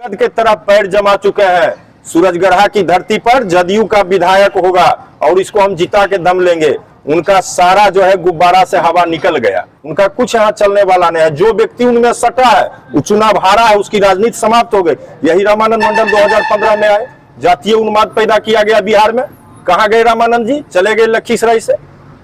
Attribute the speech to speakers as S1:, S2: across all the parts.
S1: के तरफ पैर जमा चुके हैं। सूरजगढ़ा की धरती पर जदयू का विधायक होगा और इसको हम जिता के दम लेंगे। उनका सारा जो है गुब्बारा से हवा निकल गया, उनका कुछ यहाँ चलने वाला नहीं है। जो व्यक्ति उनमें सटा है वो चुनाव हारा है, उसकी राजनीति समाप्त हो गई। यही रामानंद मंडल 2015 में आए, जातीय उन्माद पैदा किया गया बिहार में। कहाँ गए रामानंद जी? चले गए लखीसराय से,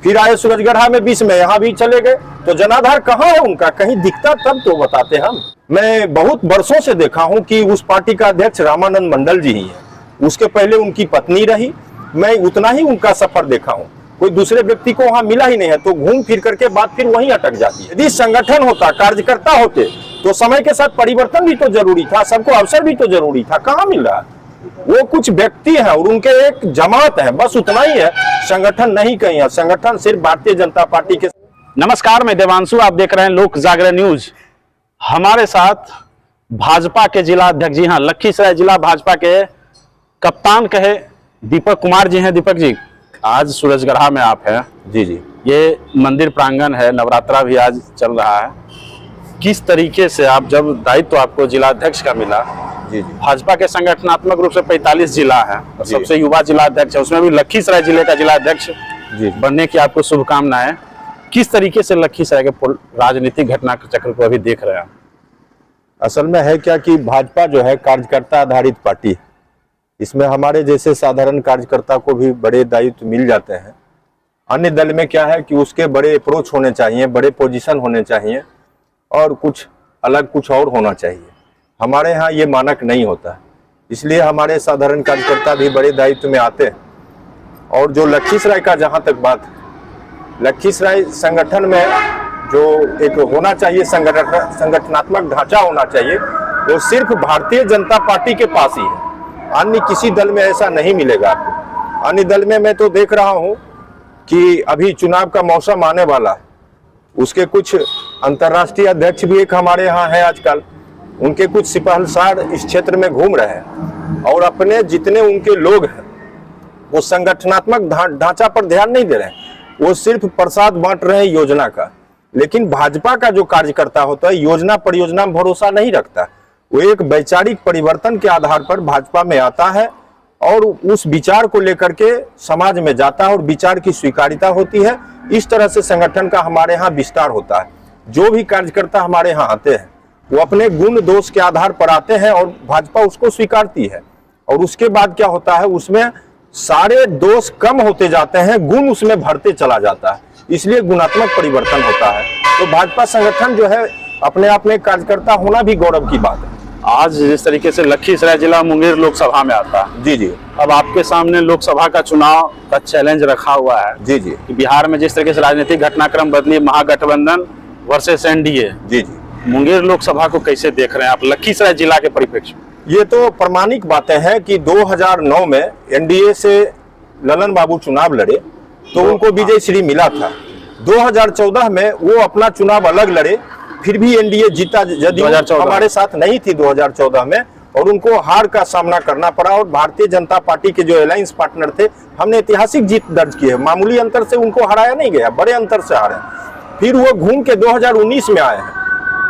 S1: फिर आए सूरजगढ़ा में 20 में, यहाँ भी चले गए। तो जनाधार कहाँ है उनका? कहीं दिखता तब तो बताते हम। मैं बहुत वर्षों से देखा हूं कि उस पार्टी का अध्यक्ष रामानंद मंडल जी ही है, उसके पहले उनकी पत्नी रही। मैं उतना ही उनका सफर देखा हूं, कोई दूसरे व्यक्ति को वहां मिला ही नहीं है। तो घूम फिर करके बात फिर वहीं अटक जाती है। यदि संगठन होता, कार्यकर्ता होते तो समय के साथ परिवर्तन भी तो जरूरी था, सबको अवसर भी तो जरूरी था। कहाँ मिल रहा है? वो कुछ व्यक्ति हैं और उनके एक जमात है, बस उतना ही है। संगठन नहीं कहीं है, संगठन सिर्फ भारतीय जनता पार्टी के।
S2: नमस्कार, मैं देवांशु, आप देख रहे हैं लोक जागरण न्यूज। हमारे साथ भाजपा के जिला अध्यक्ष, जी हाँ, लखीसराय जिला भाजपा के कप्तान कहे दीपक कुमार जी हैं। दीपक जी, आज सूरजगढ़ा में आप हैं।
S1: जी जी,
S2: ये मंदिर प्रांगण है, नवरात्रा भी आज चल रहा है। किस तरीके से आप, जब दायित्व आपको जिला अध्यक्ष का मिला,
S1: जी जी,
S2: भाजपा के संगठनात्मक रूप से 45 जिला है और सबसे युवा जिला अध्यक्ष है, उसमें भी लखीसराय जिले का जिला अध्यक्ष बनने की आपको शुभकामनाएं। किस तरीके से लखीसराय के राजनीतिक घटना चक्र को अभी देख रहे हैं?
S1: असल में है क्या कि भाजपा जो है कार्यकर्ता आधारित पार्टी है। इसमें हमारे जैसे साधारण कार्यकर्ता को भी बड़े दायित्व मिल जाते हैं। अन्य दल में क्या है कि उसके बड़े अप्रोच होने चाहिए, बड़े पोजीशन होने चाहिए और कुछ अलग कुछ और होना चाहिए। हमारे यहाँ ये मानक नहीं होता, इसलिए हमारे साधारण कार्यकर्ता भी बड़े दायित्व में आते हैं। और जो लखीसराय का जहाँ तक बात, लखीसराय संगठन में जो एक होना चाहिए, संगठनात्मक ढांचा होना चाहिए, वो सिर्फ भारतीय जनता पार्टी के पास ही है। अन्य किसी दल में ऐसा नहीं मिलेगा आपको। अन्य दल में मैं तो देख रहा हूँ कि अभी चुनाव का मौसम आने वाला है, उसके कुछ अंतर्राष्ट्रीय अध्यक्ष भी एक हमारे यहाँ है आजकल, उनके कुछ सिपहलसार इस क्षेत्र में घूम रहे हैं और अपने जितने उनके लोग हैं वो संगठनात्मक ढांचा पर ध्यान नहीं दे रहे हैं, वो सिर्फ प्रसाद बांट रहे हैं योजना का। लेकिन भाजपा का जो कार्यकर्ता होता है योजना परियोजना में भरोसा नहीं रखता, वो एक वैचारिक परिवर्तन के आधार पर भाजपा में आता है और उस विचार को लेकर के समाज में जाता है और विचार की स्वीकार्यता होती है। इस तरह से संगठन का हमारे यहाँ विस्तार होता है। जो भी कार्यकर्ता हमारे यहाँ आते हैं वो अपने गुण दोष के आधार पर आते हैं और भाजपा उसको स्वीकारती है। और उसके बाद क्या होता है, उसमें सारे दोष कम होते जाते हैं, गुण उसमें भरते चला जाता है, इसलिए गुणात्मक परिवर्तन होता है। तो भाजपा संगठन जो है अपने आप में कार्यकर्ता होना भी गौरव की बात है।
S2: आज जिस तरीके से लखीसराय जिला मुंगेर लोकसभा में आता है,
S1: जी जी,
S2: अब आपके सामने लोकसभा का चुनाव का चैलेंज रखा हुआ है।
S1: जी जी,
S2: कि बिहार में जिस तरीके से राजनीतिक घटनाक्रम बदली, महागठबंधन वर्सेस एनडीए,
S1: जी जी,
S2: मुंगेर लोकसभा को कैसे देख रहे हैं आप लखीसराय जिला के परिप्रेक्ष्य में?
S1: ये तो प्रमाणिक बातें हैं कि 2009 में एनडीए से ललन बाबू चुनाव लड़े तो उनको विजय श्री मिला था। 2014 में वो अपना चुनाव अलग लड़े, फिर भी एनडीए जीता, जदयू हमारे साथ नहीं थी 2014 में और उनको हार का सामना करना पड़ा। और भारतीय जनता पार्टी के जो अलायंस पार्टनर थे, हमने ऐतिहासिक जीत दर्ज की है, मामूली अंतर से उनको हराया नहीं गया, बड़े अंतर से हारे। फिर वो घूम के 2019 में आए हैं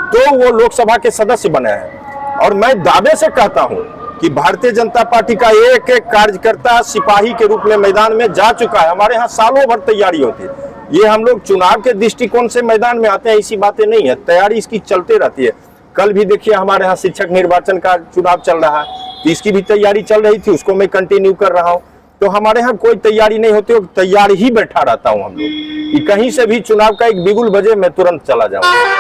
S1: तो वो लोकसभा के सदस्य बने हैं। और मैं दावे से कहता हूं कि भारतीय जनता पार्टी का एक एक कार्यकर्ता सिपाही के रूप में मैदान में जा चुका है। हमारे यहाँ सालों भर तैयारी होती है। ये हम लोग चुनाव के दृष्टिकोण से मैदान में आते हैं, ऐसी बातें नहीं है, तैयारी इसकी चलते रहती है। कल भी देखिए हमारे यहाँ शिक्षक निर्वाचन का चुनाव चल रहा है, तो इसकी भी तैयारी चल रही थी, उसको मैं कंटिन्यू कर रहा हूँ। तो हमारे यहाँ कोई तैयारी नहीं होती, तैयार ही बैठा रहता हूँ हम लोग कि कहीं से भी चुनाव का एक बिगुल बजे मैं तुरंत चला जाऊँ।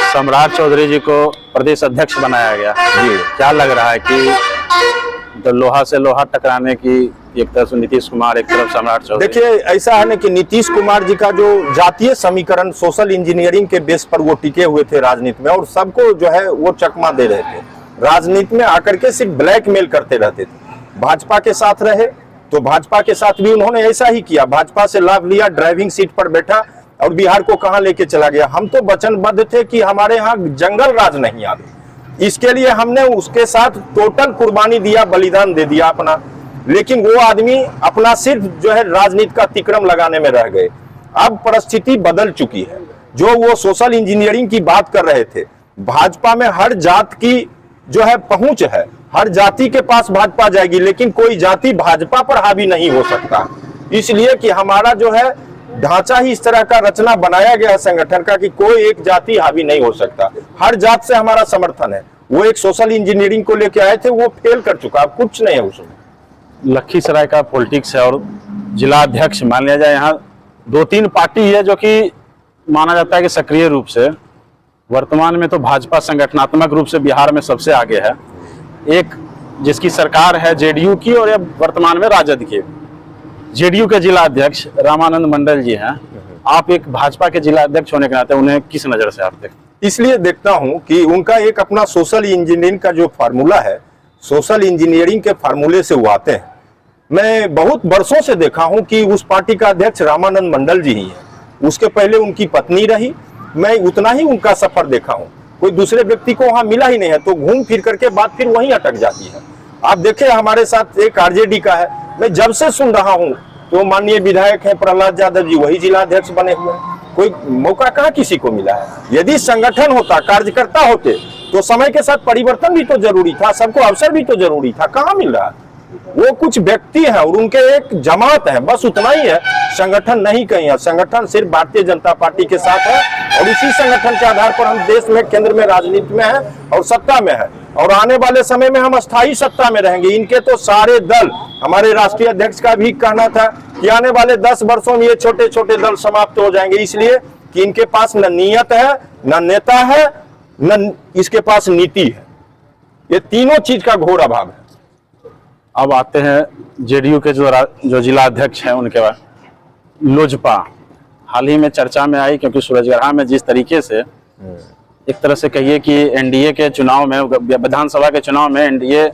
S2: सम्राट चौधरी जी को प्रदेश अध्यक्ष बनाया गया जी, क्या लग रहा है कि तो लोहा से लोहा टकराने की, एक तरफ नीतीश कुमार, एक तरफ सम्राट चौधरी? देखिए
S1: ऐसा है ना कि नीतीश कुमार जी का जो जातीय समीकरण, सोशल इंजीनियरिंग के बेस पर वो टिके हुए थे राजनीति में और सबको जो है वो चकमा दे रहे थे। राजनीति में आकर के सिर्फ ब्लैकमेल करते रहते थे। भाजपा के साथ रहे तो भाजपा के साथ भी उन्होंने ऐसा ही किया, भाजपा से लाभ लिया, ड्राइविंग सीट पर बैठा और बिहार को कहां लेके चला गया। हम तो वचनबद्ध थे कि हमारे यहाँ जंगल राज नहीं आवे, इसके लिए हमने उसके साथ टोटल कुर्बानी दिया, बलिदान दे दिया अपना। लेकिन वो आदमी अपना सिर्फ जो है राजनीति का तिक्रम लगाने में रह गए। अब परिस्थिति बदल चुकी है। जो वो सोशल इंजीनियरिंग की बात कर रहे थे, भाजपा में हर जात की जो है पहुंच है, हर जाति के पास भाजपा जाएगी, लेकिन कोई जाति भाजपा पर हावी नहीं हो सकता। इसलिए कि हमारा जो है ढांचा ही इस तरह का रचना बनाया गया है संगठन का कि कोई एक जाति हावी नहीं हो सकता। हर जात से हमारा समर्थन है। वो एक सोशल इंजीनियरिंग को लेके आए थे, वो फेल कर चुका, अब कुछ नहीं है उसमें।
S2: लखीसराय का पॉलिटिक्स है और जिला अध्यक्ष मान लिया जाए, यहाँ 2-3 पार्टी है जो कि माना जाता है कि सक्रिय रूप से वर्तमान में तो भाजपा संगठनात्मक रूप से बिहार में सबसे आगे है। एक जिसकी सरकार है जेडीयू की और अब वर्तमान में राजद की। जेडीयू के जिला अध्यक्ष रामानंद मंडल जी हैं। आप एक भाजपा के जिला अध्यक्ष होने के नाते उन्हें किस नजर से आप देखते हैं?
S1: इसलिए देखता हूं कि उनका एक अपना सोशल इंजीनियरिंग का जो फार्मूला है, सोशल इंजीनियरिंग के फार्मूले से वो आते हैं। मैं बहुत वर्षों से देखा हूं कि उस पार्टी का अध्यक्ष रामानंद मंडल जी ही है। उसके पहले उनकी पत्नी रही। मैं उतना ही उनका सफर देखा हूं, कोई दूसरे व्यक्ति को वहां मिला ही नहीं है, तो घूम फिर करके बात फिर वहीं अटक जाती है। आप देखें हमारे साथ एक आरजेडी का है, मैं जब से सुन रहा हूं तो माननीय विधायक हैं प्रहलाद यादव जी, वही जिला अध्यक्ष बने हुए हैं। कोई मौका कहाँ किसी को मिला है? यदि संगठन होता, कार्यकर्ता होते तो समय के साथ परिवर्तन भी तो जरूरी था, सबको अवसर भी तो जरूरी था, कहाँ मिल रहा है? वो कुछ व्यक्ति हैं और उनके एक जमात है, बस उतना ही है। संगठन नहीं कहीं है, संगठन सिर्फ भारतीय जनता पार्टी के साथ है और इसी संगठन के आधार पर हम देश में, केंद्र में राजनीति में है और सत्ता में है, और आने वाले समय में हम अस्थायी सत्ता में रहेंगे। इनके तो सारे दल, हमारे राष्ट्रीय अध्यक्ष का भी कहना था कि आने वाले 10 वर्षों में ये छोटे छोटे दल समाप्त हो जाएंगे, इसलिए कि इनके पास न नियत है, न नेता है, न इसके पास नीति है। ये तीनों चीज का घोर अभाव है।
S2: अब आते हैं जेडीयू के जो जिला अध्यक्ष हैं उनके बाद लोजपा हाल ही में चर्चा में आई, क्योंकि सूरजगढ़ा में जिस तरीके से एक तरह से कहिए कि एनडीए के चुनाव में, विधानसभा के चुनाव में एनडीए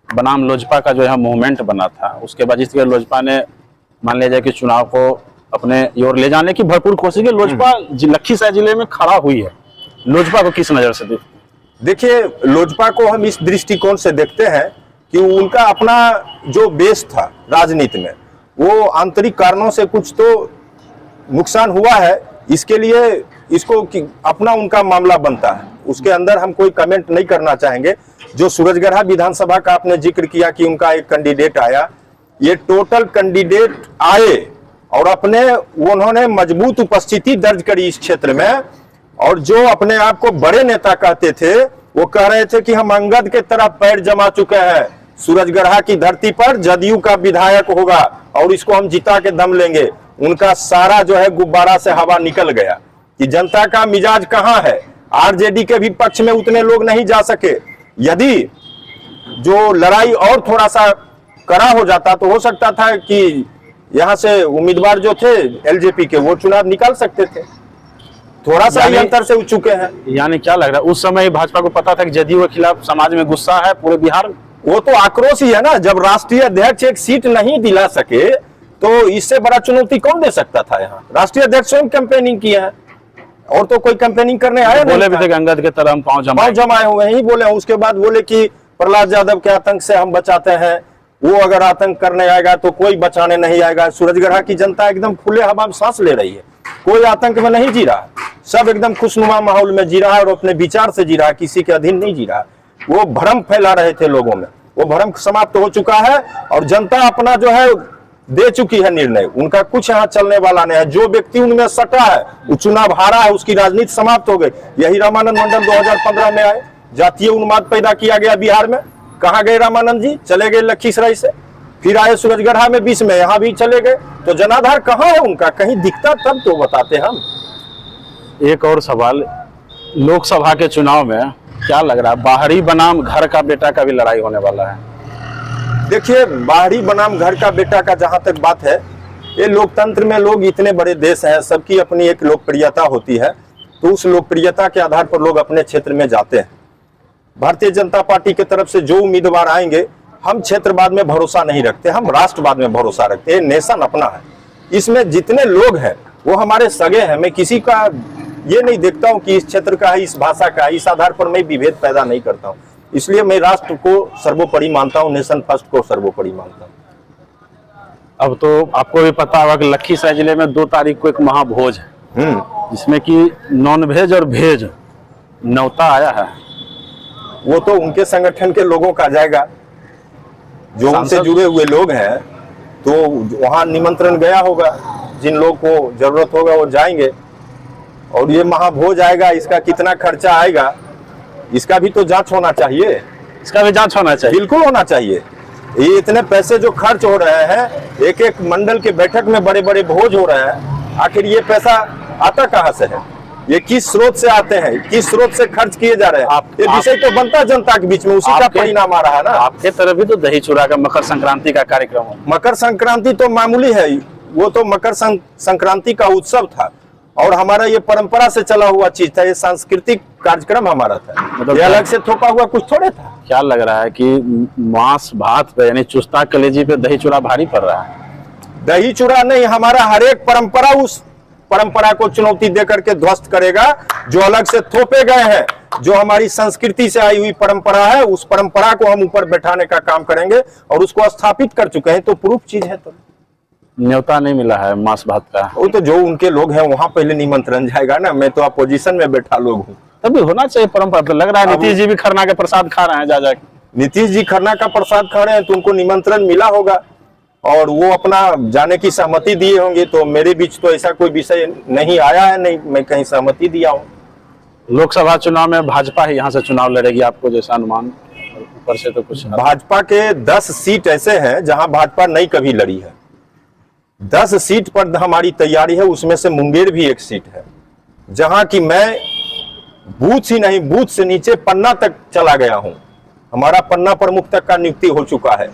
S2: बनाम लोजपा का जो है मूवमेंट बना था, उसके बाद जिस तरह लोजपा ने मान लिया जाए कि चुनाव को अपने ओर ले जाने की भरपूर कोशिश की, लोजपा लखीसराय जिले में खड़ा हुई है। लोजपा को किस नजर से
S1: देखिए, लोजपा को हम इस दृष्टिकोण से देखते हैं कि उनका अपना जो बेस था राजनीति में, वो आंतरिक कारणों से कुछ तो नुकसान हुआ है। इसके लिए इसको अपना उनका मामला बनता है, उसके अंदर हम कोई कमेंट नहीं करना चाहेंगे। जो सूरजगढ़ा विधानसभा का आपने जिक्र किया कि उनका एक कैंडिडेट आया, ये टोटल कैंडिडेट आए और उन्होंने मजबूत उपस्थिति दर्ज करी इस क्षेत्र में, और जो अपने आप को बड़े नेता कहते थे वो कह रहे थे कि हम अंगद के तरह पैर जमा चुके हैं, सूरजगढ़ा की धरती पर जदयू का विधायक होगा और इसको हम जिता के दम लेंगे। उनका सारा जो है गुब्बारा से हवा निकल गया कि जनता का मिजाज कहाँ है। आरजेडी के भी पक्ष में उतने लोग नहीं जा सके। यदि जो लड़ाई और थोड़ा सा कड़ा हो जाता तो हो सकता था कि यहाँ से उम्मीदवार जो थे एलजेपी के, वो चुनाव निकाल सकते थे। थोड़ा सा ही अंतर से उठ चुके हैं।
S2: यानी क्या लग रहा है, उस समय भाजपा को पता था कि जदयू के खिलाफ समाज में गुस्सा है पूरे बिहार में?
S1: वो तो आक्रोश ही है ना। जब राष्ट्रीय अध्यक्ष एक सीट नहीं दिला सके तो इससे बड़ा चुनौती कौन दे सकता था? यहाँ राष्ट्रीय अध्यक्ष स्वयं कैंपेनिंग किया है और तो कोई कैंपेनिंग करने आया नहीं।
S2: बोले भी थे अंगद के तरह हम पांव
S1: जमाए हुए ही बोले। उसके बाद बोले कि प्रहलाद यादव के आतंक से हम बचाते हैं, वो अगर आतंक करने आएगा तो कोई बचाने नहीं आएगा। सूरजगढ़ा की जनता एकदम खुले हवा में सांस ले रही है, कोई आतंक में नहीं जी रहा, सब एकदम खुशनुमा माहौल में जी रहा है और अपने विचार से जी रहा है, किसी के अधीन नहीं जी रहा। वो भ्रम फैला रहे थे लोगों में, वो भ्रम समाप्त हो चुका है और जनता अपना जो है दे चुकी है निर्णय। उनका कुछ यहाँ चलने वाला नहीं है। जो व्यक्ति उनमें सटा है, वो चुनाव हारा है, उसकी राजनीति समाप्त हो गई। यही रामानंद मंडल 2015 में आए, जातीय उन्माद पैदा किया गया बिहार में। कहाँ गए रामानंद जी? चले गए लखीसराय से, फिर आए सूरजगढ़ा में, बीच में यहाँ भी चले गए। तो जनाधार कहाँ है उनका? कहीं दिखता तब तो बताते हम।
S2: एक और सवाल, लोकसभा के चुनाव में क्या लग रहा है, बाहरी बनाम घर का बेटा का भी लड़ाई होने वाला है?
S1: देखिए, बाहरी बनाम घर का बेटा का जहां तक बात है, ये लोकतंत्र में लोग, इतने बड़े देश हैं, सबकी अपनी एक लोकप्रियता होती है, तो उस लोकप्रियता के आधार पर लोग अपने क्षेत्र में जाते हैं। भारतीय जनता पार्टी की तरफ से जो उम्मीदवार आएंगे, हम क्षेत्रवाद में भरोसा नहीं रखते, हम राष्ट्रवाद में भरोसा रखते हैं। नेशन अपना है, इसमें जितने लोग हैं वो हमारे सगे हैं। मैं किसी का ये नहीं देखता हूं कि इस क्षेत्र का है, इस भाषा का है, इस आधार पर मैं विभेद पैदा नहीं करता हूं। इसलिए मैं राष्ट्र को सर्वोपरि मानता हूं, नेशन फर्स्ट को सर्वोपरि मानता हूं।
S2: अब तो आपको भी पता होगा कि लखीसराय जिले में 2 तारीख को एक महाभोज है, जिसमें कि नॉन वेज और वेज न्योता आया है।
S1: वो तो उनके संगठन के लोगों का जाएगा, जो उनसे जुड़े हुए लोग हैं, तो वहां निमंत्रण गया होगा, जिन लोग को जरूरत होगा वो जाएंगे। और ये महाभोज आएगा, इसका कितना खर्चा आएगा, इसका भी तो जांच होना चाहिए।
S2: इसका भी जांच होना चाहिए,
S1: बिल्कुल होना चाहिए। ये इतने पैसे जो खर्च हो रहे हैं, एक एक मंडल के बैठक में बड़े बड़े भोज हो रहे हैं, आखिर ये पैसा आता कहाँ से है, ये किस स्रोत से आते हैं, किस स्रोत से खर्च किए जा रहे हैं, ये विषय तो बनता जनता के बीच में, उसी का परिणाम आ रहा है ना।
S2: आपके तरफ भी तो दही चूड़ा का मकर संक्रांति का कार्यक्रम हो।
S1: मकर संक्रांति तो मामूली है, वो तो मकर संक्रांति का उत्सव था, और हमारा ये परंपरा से चला हुआ चीज था, ये सांस्कृतिक कार्यक्रम हमारा था,
S2: मतलब
S1: ये अलग से थोपा हुआ कुछ थोड़े था।
S2: क्या लग रहा है कि मांस भात पे यानी चुस्ता कलेजी पे दही चूड़ा भारी पड़ रहा है?
S1: दही चूड़ा नहीं, हमारा हर एक परंपरा उस परंपरा को चुनौती देकर के ध्वस्त करेगा, जो अलग से थोपे गए हैं, जो हमारी संस्कृति से आई हुई परंपरा है, उस परंपरा को हम ऊपर बैठाने का काम करेंगे, और उसको स्थापित कर चुके हैं, तो प्रूफ चीज है। तो
S2: न्योता नहीं मिला है मांस भात का,
S1: वो तो जो उनके लोग हैं वहां पहले निमंत्रण जाएगा ना, मैं तो अपोजिशन में बैठा लोग हूँ।
S2: तभी होना चाहिए परंपरा। तो लग रहा है नीतीश जी भी खरना के प्रसाद खा रहे हैं जा जाके।
S1: नीतीश जी खरना का प्रसाद खा रहे हैं, तो उनको निमंत्रण मिला होगा और वो अपना जाने की सहमति दिए होंगे, तो मेरे बीच तो ऐसा कोई विषय नहीं आया है, नहीं मैं कहीं सहमति दिया हूँ।
S2: लोकसभा चुनाव में भाजपा ही यहाँ से चुनाव लड़ेगी, आपको जैसा अनुमान? ऊपर से तो कुछ
S1: भाजपा के 10 सीट ऐसे हैं जहां भाजपा नहीं कभी लड़ी है। 10 सीट पर हमारी तैयारी है, उसमें से मुंगेर भी एक सीट है, जहां की मैं बूथ ही नहीं, बूथ से नीचे पन्ना तक चला गया हूं। हमारा पन्ना प्रमुख तक का नियुक्ति हो चुका है।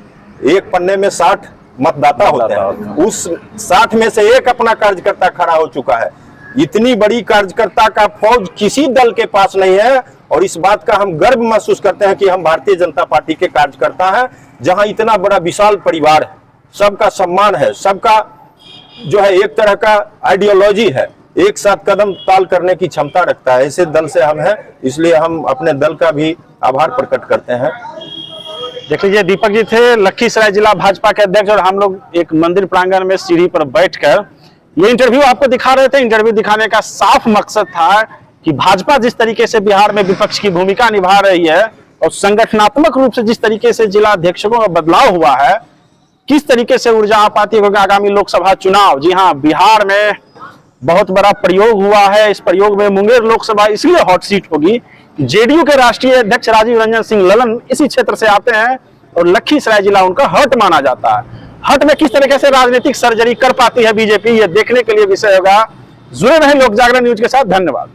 S1: एक पन्ने में 60 मतदाता होते हैं, उस 60 में से एक अपना कार्यकर्ता खड़ा हो चुका है। इतनी बड़ी कार्यकर्ता का फौज किसी दल के पास नहीं है, और इस बात का हम गर्व महसूस करते हैं कि हम भारतीय जनता पार्टी के कार्यकर्ता हैं, जहां इतना बड़ा विशाल परिवार है, सबका सम्मान है, सबका जो है एक तरह का आइडियोलॉजी है, एक साथ कदम ताल करने की क्षमता रखता है। ऐसे दल से हम हैं, इसलिए हम अपने दल का भी आभार प्रकट करते हैं।
S2: देख लीजिए, दीपक जी थे लखीसराय जिला भाजपा के अध्यक्ष, और हम लोग एक मंदिर प्रांगण में सीढ़ी पर बैठकर ये इंटरव्यू आपको दिखा रहे थे। इंटरव्यू दिखाने का साफ मकसद था कि भाजपा जिस तरीके से बिहार में विपक्ष की भूमिका निभा रही है, और संगठनात्मक रूप से जिस तरीके से जिला अध्यक्षों का बदलाव हुआ है, किस तरीके से ऊर्जा आ पाती है आगामी लोकसभा चुनाव। जी हाँ, बिहार में बहुत बड़ा प्रयोग हुआ है। इस प्रयोग में मुंगेर लोकसभा इसलिए हॉट सीट होगी, जेडीयू के राष्ट्रीय अध्यक्ष राजीव रंजन सिंह ललन इसी क्षेत्र से आते हैं, और लखीसराय जिला उनका हट माना जाता है। हट में किस तरीके से राजनीतिक सर्जरी कर पाती है बीजेपी, ये देखने के लिए विषय होगा। जुड़े रहे लोक जागरण न्यूज के साथ। धन्यवाद।